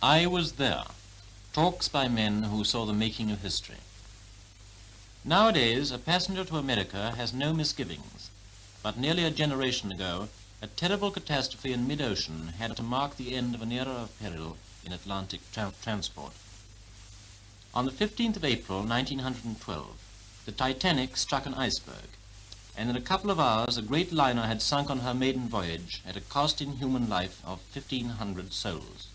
I was there. Talks by men who saw the making of history. Nowadays, a passenger to America has no misgivings, but nearly a generation ago, a terrible catastrophe in mid-ocean had to mark the end of an era of peril in Atlantic transport. On the 15th of April, 1912, the Titanic struck an iceberg, and in a couple of hours a great liner had sunk on her maiden voyage at a cost in human life of 1,500 souls.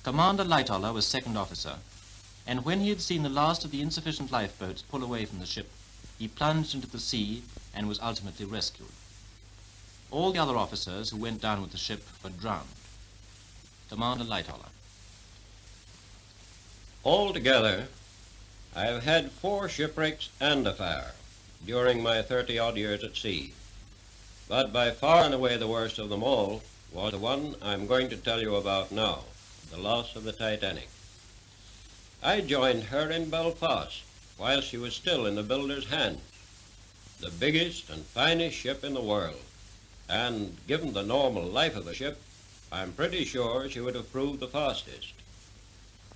Commander Lightoller was second officer, and when he had seen the last of the insufficient lifeboats pull away from the ship, he plunged into the sea and was ultimately rescued. All the other officers who went down with the ship were drowned. Commander Lightoller. Altogether, I have had 4 shipwrecks and a fire during my 30-odd years at sea. But by far and away the worst of them all was the one I'm going to tell you about now, the loss of the Titanic. I joined her in Belfast while she was still in the builder's hands, the biggest and finest ship in the world, and given the normal life of the ship, I'm pretty sure she would have proved the fastest.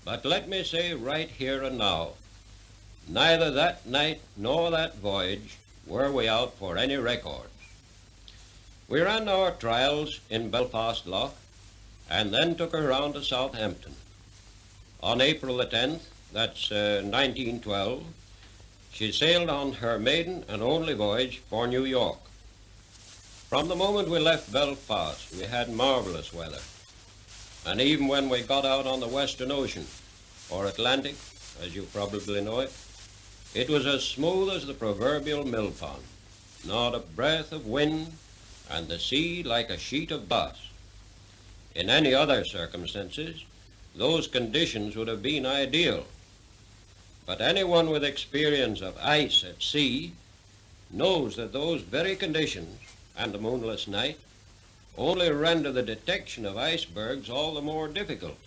But let me say right here and now, neither that night nor that voyage were we out for any records. We ran our trials in Belfast Lough and then took her round to Southampton. On April the 10th, that's 1912, she sailed on her maiden and only voyage for New York. From the moment we left Belfast, we had marvelous weather. And even when we got out on the Western Ocean, or Atlantic, as you probably know it, it was as smooth as the proverbial mill pond, not a breath of wind, and the sea like a sheet of glass. In any other circumstances, those conditions would have been ideal. But anyone with experience of ice at sea knows that those very conditions, and a moonless night, only render the detection of icebergs all the more difficult,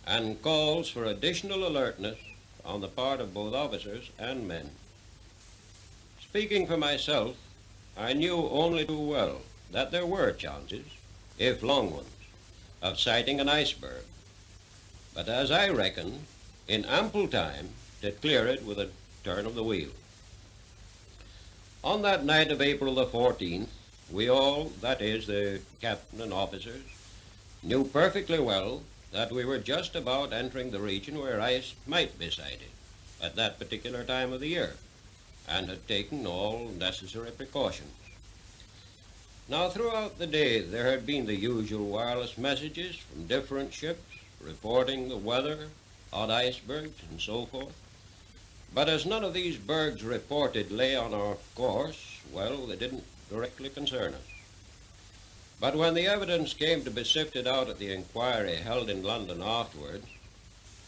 and calls for additional alertness on the part of both officers and men. Speaking for myself, I knew only too well that there were chances, if long ones, of sighting an iceberg, but as I reckon, in ample time to clear it with a turn of the wheel. On that night of April the 14th, we all, that is, the captain and officers, knew perfectly well that we were just about entering the region where ice might be sighted at that particular time of the year, and had taken all necessary precautions. Now, throughout the day, there had been the usual wireless messages from different ships reporting the weather, odd icebergs, and so forth. But as none of these bergs reported lay on our course, well, they didn't directly concern us. But when the evidence came to be sifted out at the inquiry held in London afterwards,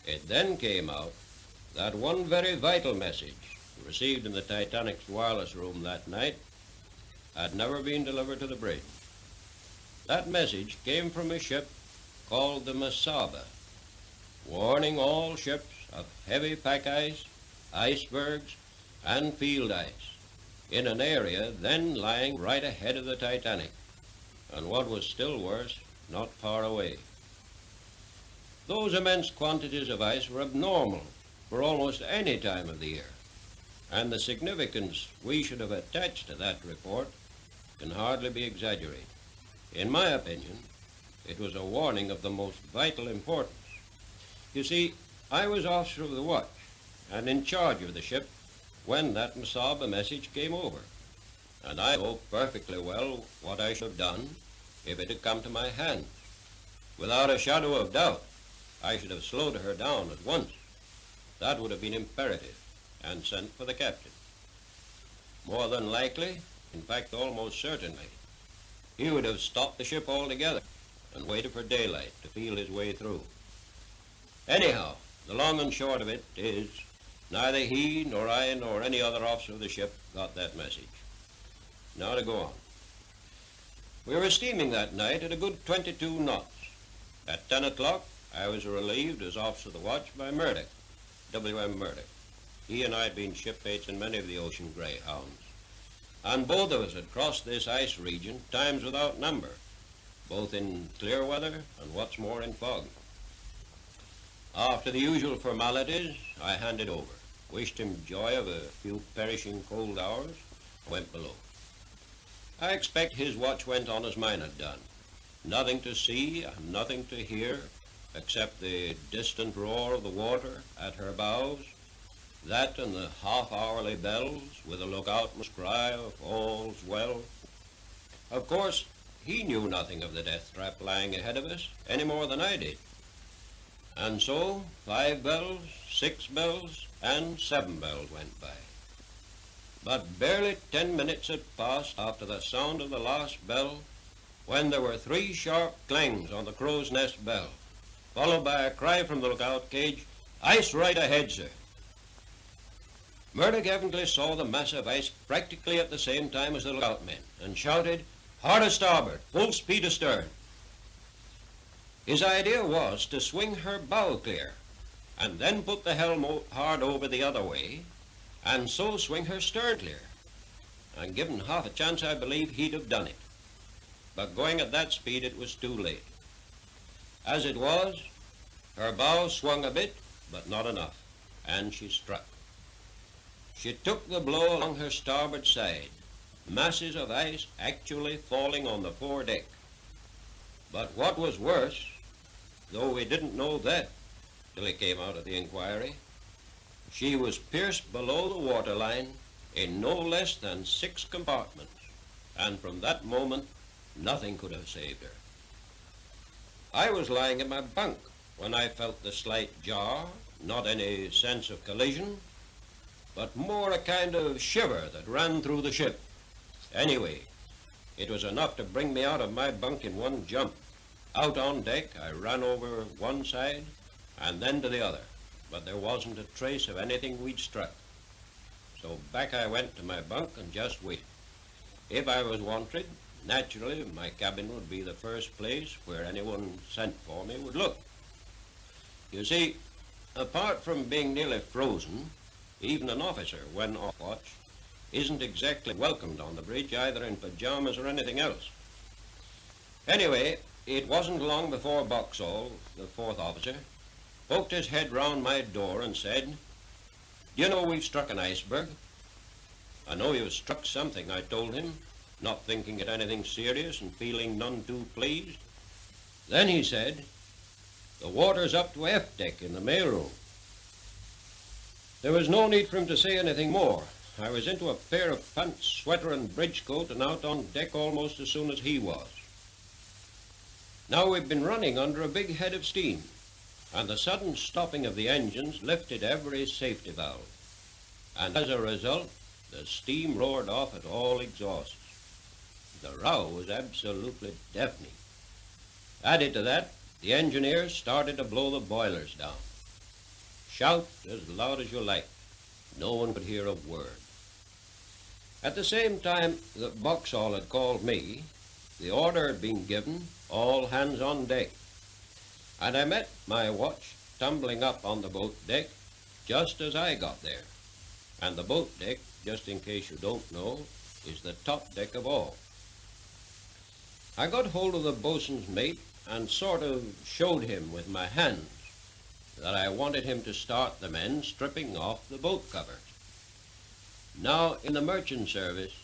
it then came out that one very vital message received in the Titanic's wireless room that night had never been delivered to the bridge. That message came from a ship called the Masaba, warning all ships of heavy pack ice, icebergs, and field ice in an area then lying right ahead of the Titanic, and what was still worse, not far away. Those immense quantities of ice were abnormal for almost any time of the year, and the significance we should have attached to that report can hardly be exaggerated. In my opinion, it was a warning of the most vital importance. You see, I was officer of the watch and in charge of the ship when that Masaba message came over, and I know perfectly well what I should have done if it had come to my hands. Without a shadow of doubt, I should have slowed her down at once. That would have been imperative, and sent for the captain. More than likely, in fact almost certainly, he would have stopped the ship altogether and waited for daylight to feel his way through. Anyhow, the long and short of it is, neither he nor I nor any other officer of the ship got that message. Now to go on. We were steaming that night at a good 22 knots. At 10 o'clock, I was relieved as officer of the watch by Murdoch, W.M. Murdoch. He and I had been shipmates in many of the ocean greyhounds, and both of us had crossed this ice region times without number, both in clear weather and what's more in fog. After the usual formalities, I handed over, wished him joy of a few perishing cold hours, and went below. I expect his watch went on as mine had done. Nothing to see and nothing to hear except the distant roar of the water at her bows, that and the half-hourly bells with a lookoutman's cry of all's well. Of course, he knew nothing of the death trap lying ahead of us any more than I did. And so 5 bells, 6 bells, and 7 bells went by. But barely 10 minutes had passed after the sound of the last bell when there were 3 sharp clangs on the crow's nest bell, followed by a cry from the lookout cage, "Ice right ahead, sir." Murdoch evidently saw the mass of ice practically at the same time as the lookout men and shouted, "Hard a starboard, full speed astern." His idea was to swing her bow clear and then put the helm hard over the other way and so swing her stern clear. And given half a chance, I believe he'd have done it. But going at that speed, it was too late. As it was, her bow swung a bit, but not enough, and she struck. She took the blow along her starboard side, masses of ice actually falling on the fore deck. But what was worse, though we didn't know that till it came out of the inquiry, she was pierced below the waterline in no less than 6 compartments, and from that moment nothing could have saved her. I was lying in my bunk when I felt the slight jar, not any sense of collision, but more a kind of shiver that ran through the ship. Anyway, it was enough to bring me out of my bunk in one jump. Out on deck, I ran over one side and then to the other, but there wasn't a trace of anything we'd struck. So back I went to my bunk and just waited. If I was wanted, naturally my cabin would be the first place where anyone sent for me would look. You see, apart from being nearly frozen, even an officer, when off watch, isn't exactly welcomed on the bridge, either in pajamas or anything else. Anyway, it wasn't long before Boxall, the 4th officer, poked his head round my door and said, "Do you know we've struck an iceberg?" "I know you've struck something," I told him, not thinking it anything serious and feeling none too pleased. Then he said, "The water's up to F deck in the mailroom." There was no need for him to say anything more. I was into a pair of pants, sweater, and bridge coat and out on deck almost as soon as he was. Now we've been running under a big head of steam, and the sudden stopping of the engines lifted every safety valve, and as a result, the steam roared off at all exhausts. The row was absolutely deafening. Added to that, the engineers started to blow the boilers down. Shout as loud as you like. No one could hear a word. At the same time that Boxall had called me, the order had been given, all hands on deck. And I met my watch tumbling up on the boat deck just as I got there. And the boat deck, just in case you don't know, is the top deck of all. I got hold of the boatswain's mate and sort of showed him with my hands that I wanted him to start the men stripping off the boat covers. Now, in the merchant service,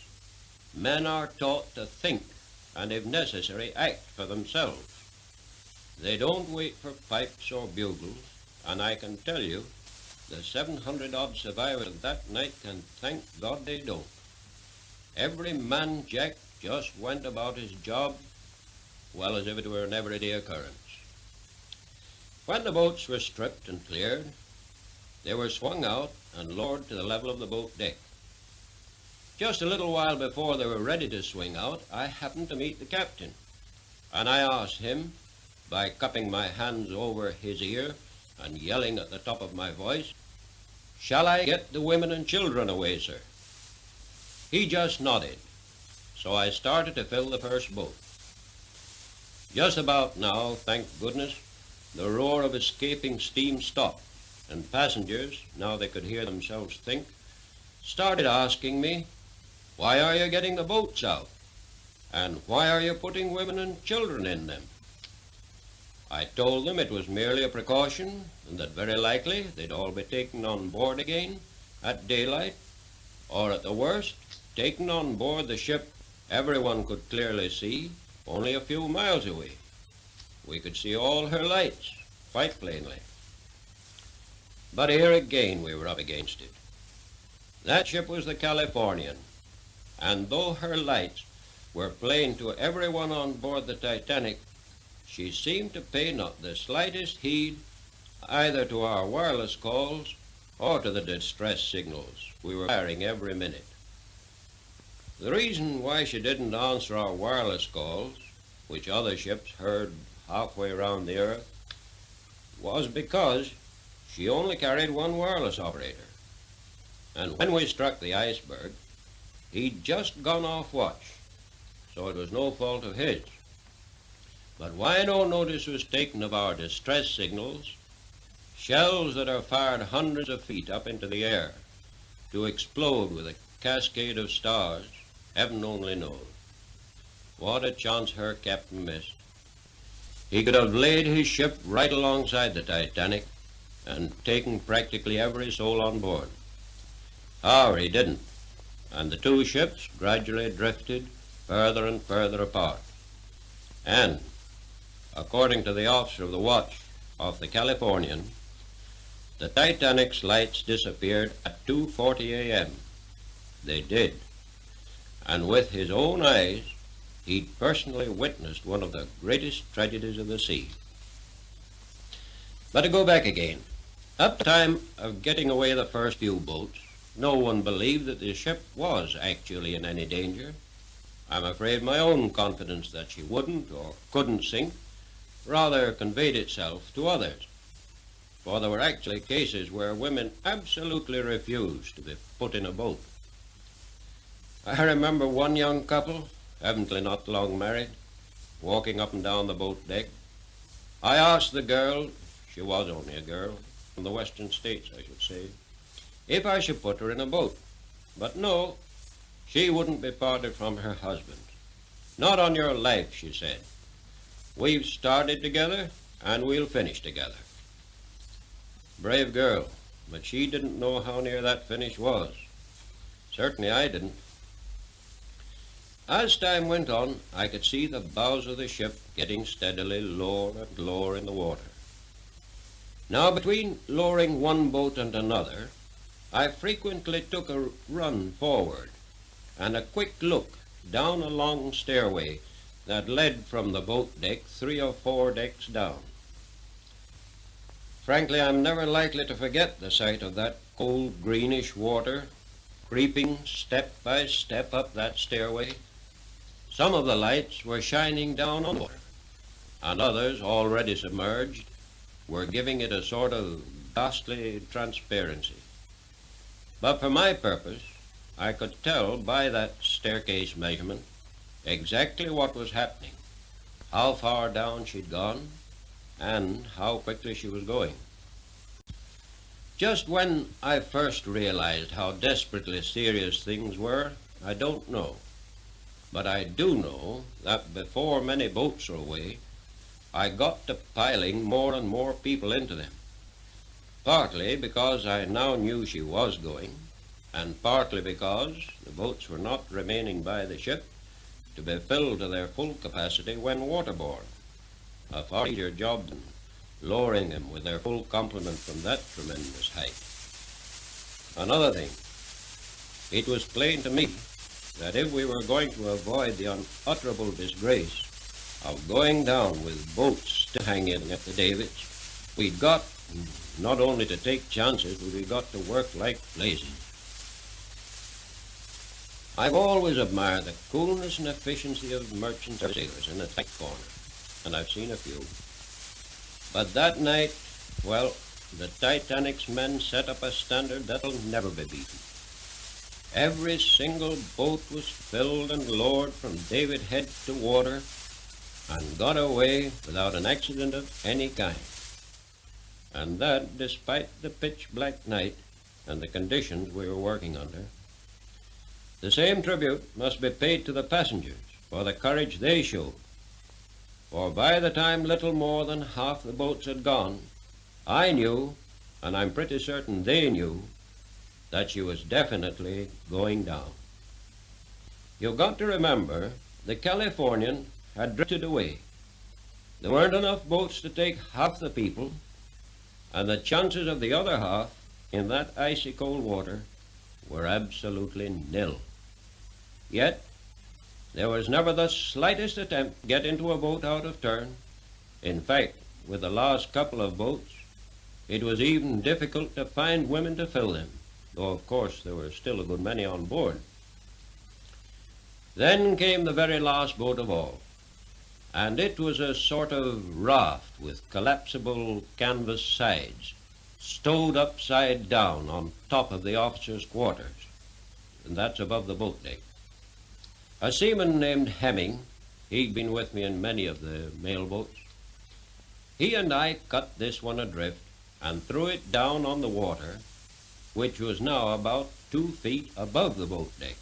men are taught to think and, if necessary, act for themselves. They don't wait for pipes or bugles, and I can tell you the 700-odd survivors of that night can thank God they don't. Every man jack just went about his job well as if it were an everyday occurrence. When the boats were stripped and cleared, they were swung out and lowered to the level of the boat deck. Just a little while before they were ready to swing out, I happened to meet the captain, and I asked him, by cupping my hands over his ear and yelling at the top of my voice, "Shall I get the women and children away, sir?" He just nodded, so I started to fill the first boat. Just about now, thank goodness, the roar of escaping steam stopped, and passengers, now they could hear themselves think, started asking me, "Why are you getting the boats out? And why are you putting women and children in them?" I told them it was merely a precaution, and that very likely they'd all be taken on board again at daylight, or at the worst, taken on board the ship everyone could clearly see only a few miles away. We could see all her lights quite plainly. But here again we were up against it. That ship was the Californian, and though her lights were plain to everyone on board the Titanic, she seemed to pay not the slightest heed either to our wireless calls or to the distress signals we were firing every minute. The reason why she didn't answer our wireless calls, which other ships heard halfway around the earth, was because she only carried one wireless operator. And when we struck the iceberg, he'd just gone off watch, so it was no fault of his. But why no notice was taken of our distress signals, shells that are fired hundreds of feet up into the air to explode with a cascade of stars, heaven only knows. What a chance her captain missed. He could have laid his ship right alongside the Titanic and taken practically every soul on board. However, he didn't, and the two ships gradually drifted further and further apart. And, according to the officer of the watch of the Californian, the Titanic's lights disappeared at 2:40 a.m. They did, and with his own eyes, he'd personally witnessed one of the greatest tragedies of the sea. But to go back again, at the time of getting away the first few boats, no one believed that the ship was actually in any danger. I'm afraid my own confidence that she wouldn't or couldn't sink rather conveyed itself to others, for there were actually cases where women absolutely refused to be put in a boat. I remember one young couple, evidently not long married, walking up and down the boat deck. I asked the girl, she was only a girl, from the western states I should say, if I should put her in a boat. But no, she wouldn't be parted from her husband. Not on your life, she said. We've started together, and we'll finish together. Brave girl, but she didn't know how near that finish was. Certainly I didn't. As time went on, I could see the bows of the ship getting steadily lower and lower in the water. Now, between lowering one boat and another, I frequently took a run forward and a quick look down a long stairway that led from the boat deck 3 or 4 decks down. Frankly, I'm never likely to forget the sight of that cold greenish water creeping step by step up that stairway. Some of the lights were shining down on the water, and others, already submerged, were giving it a sort of ghastly transparency. But for my purpose, I could tell by that staircase measurement exactly what was happening, how far down she'd gone, and how quickly she was going. Just when I first realized how desperately serious things were, I don't know. But I do know that before many boats were away, I got to piling more and more people into them. Partly because I now knew she was going, and partly because the boats were not remaining by the ship to be filled to their full capacity when waterborne. A far easier job than lowering them with their full complement from that tremendous height. Another thing, it was plain to me that if we were going to avoid the unutterable disgrace of going down with boats still hanging at the davits, we'd got not only to take chances, but we'd got to work like blazing. I've always admired the coolness and efficiency of merchant sailors in a tight corner, and I've seen a few. But that night, well, the Titanic's men set up a standard that'll never be beaten. Every single boat was filled and lowered from davit head to water and got away without an accident of any kind. And that despite the pitch-black night and the conditions we were working under. The same tribute must be paid to the passengers for the courage they showed. for by the time little more than half the boats had gone, I knew, and I'm pretty certain they knew, that she was definitely going down. You've got to remember, the Californian had drifted away. There weren't enough boats to take half the people, and the chances of the other half in that icy cold water were absolutely nil. Yet, there was never the slightest attempt to get into a boat out of turn. In fact, with the last couple of boats, it was even difficult to find women to fill them, though of course there were still a good many on board. Then came the very last boat of all, and it was a sort of raft with collapsible canvas sides, stowed upside down on top of the officers' quarters, and that's above the boat deck. A seaman named Hemming, he'd been with me in many of the mail boats, he and I cut this one adrift and threw it down on the water, which was now about 2 feet above the boat deck.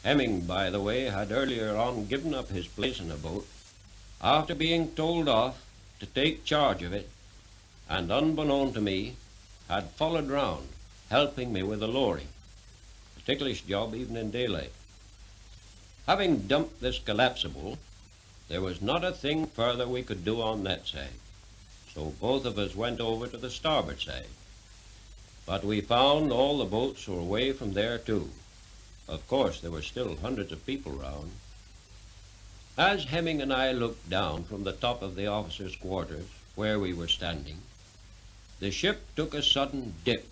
Hemming, by the way, had earlier on given up his place in a boat after being told off to take charge of it, and unbeknown to me, had followed round, helping me with the lowering. A ticklish job even in daylight. Having dumped this collapsible, there was not a thing further we could do on that side, so both of us went over to the starboard side. But we found all the boats were away from there too. Of course, there were still hundreds of people round. As Hemming and I looked down from the top of the officers' quarters, where we were standing, the ship took a sudden dip,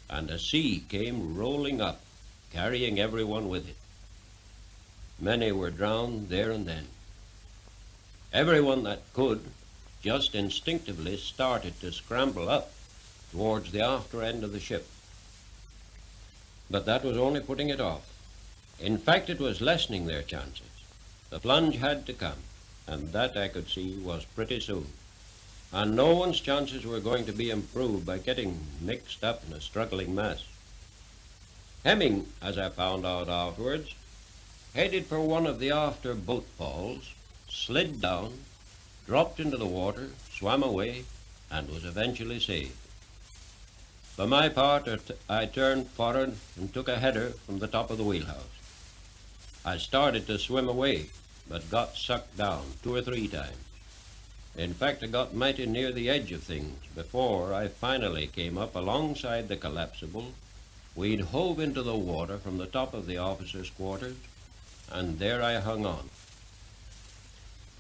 and a sea came rolling up, carrying everyone with it. Many were drowned there and then. Everyone that could just instinctively started to scramble up towards the after end of the ship. But that was only putting it off. In fact, it was lessening their chances. The plunge had to come, and that I could see was pretty soon. And no one's chances were going to be improved by getting mixed up in a struggling mass. Hemming, as I found out afterwards, headed for one of the after boat falls, slid down, dropped into the water, swam away, and was eventually saved. For my part, I turned forward and took a header from the top of the wheelhouse. I started to swim away, but got sucked down 2 or 3 times. In fact, I got mighty near the edge of things before I finally came up alongside the collapsible. We'd hove into the water from the top of the officers' quarters, and there I hung on.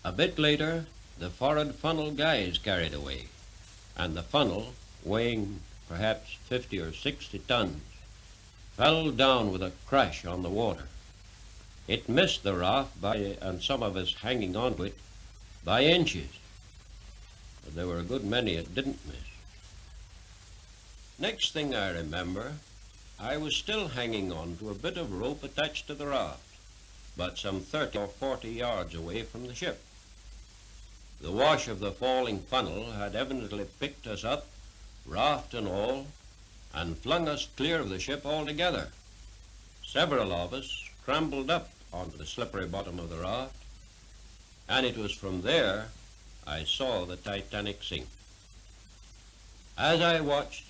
A bit later, the for'ard funnel guys carried away, and the funnel, weighing perhaps 50 or 60 tons, fell down with a crash on the water. It missed the raft and some of us hanging onto it, by inches. But there were a good many it didn't miss. Next thing I remember, I was still hanging on to a bit of rope attached to the raft, but some 30 or 40 yards away from the ship. The wash of the falling funnel had evidently picked us up, raft and all, and flung us clear of the ship altogether. Several of us scrambled up onto the slippery bottom of the raft, and it was from there I saw the Titanic sink. As I watched,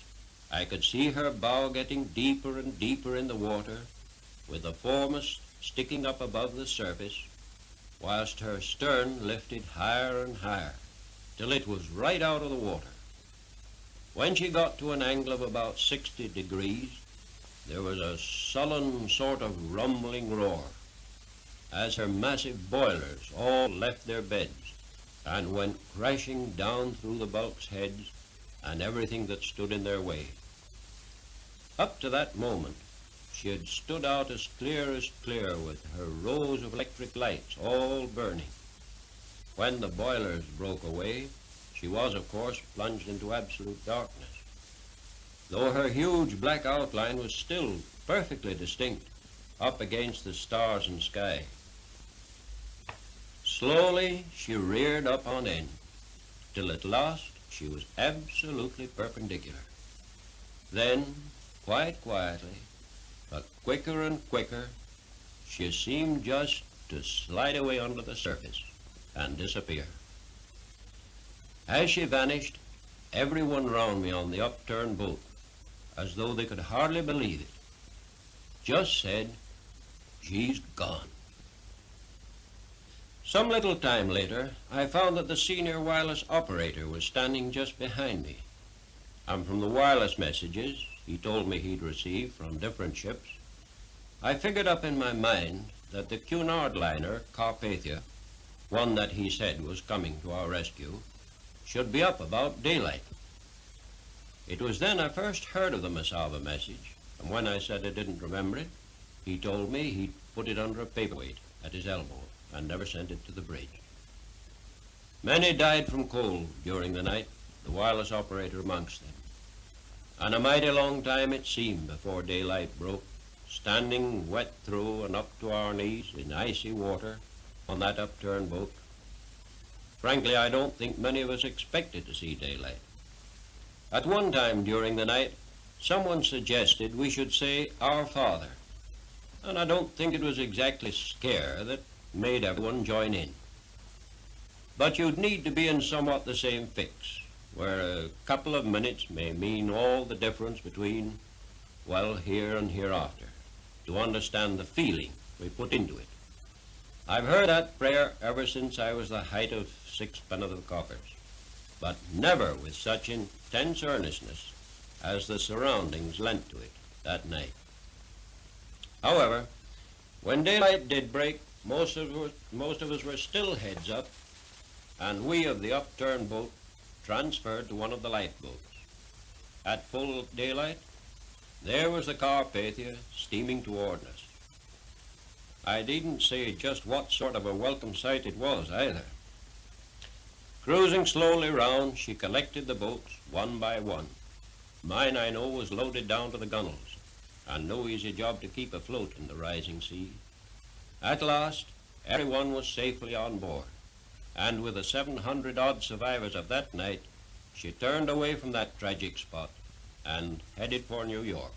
I could see her bow getting deeper and deeper in the water, with the foremast sticking up above the surface, whilst her stern lifted higher and higher, till it was right out of the water. When she got to an angle of about 60 degrees, there was a sullen sort of rumbling roar, as her massive boilers all left their beds and went crashing down through the bulk's heads and everything that stood in their way. Up to that moment, she had stood out as clear with her rows of electric lights all burning. When the boilers broke away, she was, of course, plunged into absolute darkness, though her huge black outline was still perfectly distinct up against the stars and sky. Slowly, she reared up on end, till at last she was absolutely perpendicular. Then, quite quietly, but quicker and quicker, she seemed just to slide away under the surface, and disappear. As she vanished, everyone round me on the upturned boat, as though they could hardly believe it, just said, "She's gone." Some little time later, I found that the senior wireless operator was standing just behind me, and from the wireless messages he told me he'd received from different ships, I figured up in my mind that the Cunard liner, Carpathia, one that he said was coming to our rescue, should be up about daylight. It was then I first heard of the Masava message, and when I said I didn't remember it, he told me he'd put it under a paperweight at his elbow and never sent it to the bridge. Many died from cold during the night, the wireless operator amongst them, and a mighty long time it seemed before daylight broke, standing wet through and up to our knees in icy water on that upturned boat. Frankly, I don't think many of us expected to see daylight. At one time during the night, someone suggested we should say Our Father, and I don't think it was exactly scare that made everyone join in. But you'd need to be in somewhat the same fix, where a couple of minutes may mean all the difference between, well, here and hereafter, to understand the feeling we put into it. I've heard that prayer ever since I was the height of 6 penitent coppers, but never with such intense earnestness as the surroundings lent to it that night. However, when daylight did break, most of us were still heads up, and we of the upturned boat transferred to one of the lifeboats. At full daylight, there was the Carpathia steaming toward us. I needn't say just what sort of a welcome sight it was either. Cruising slowly round, she collected the boats one by one. Mine, I know, was loaded down to the gunwales, and no easy job to keep afloat in the rising sea. At last, everyone was safely on board, and with the 700-odd survivors of that night, she turned away from that tragic spot and headed for New York.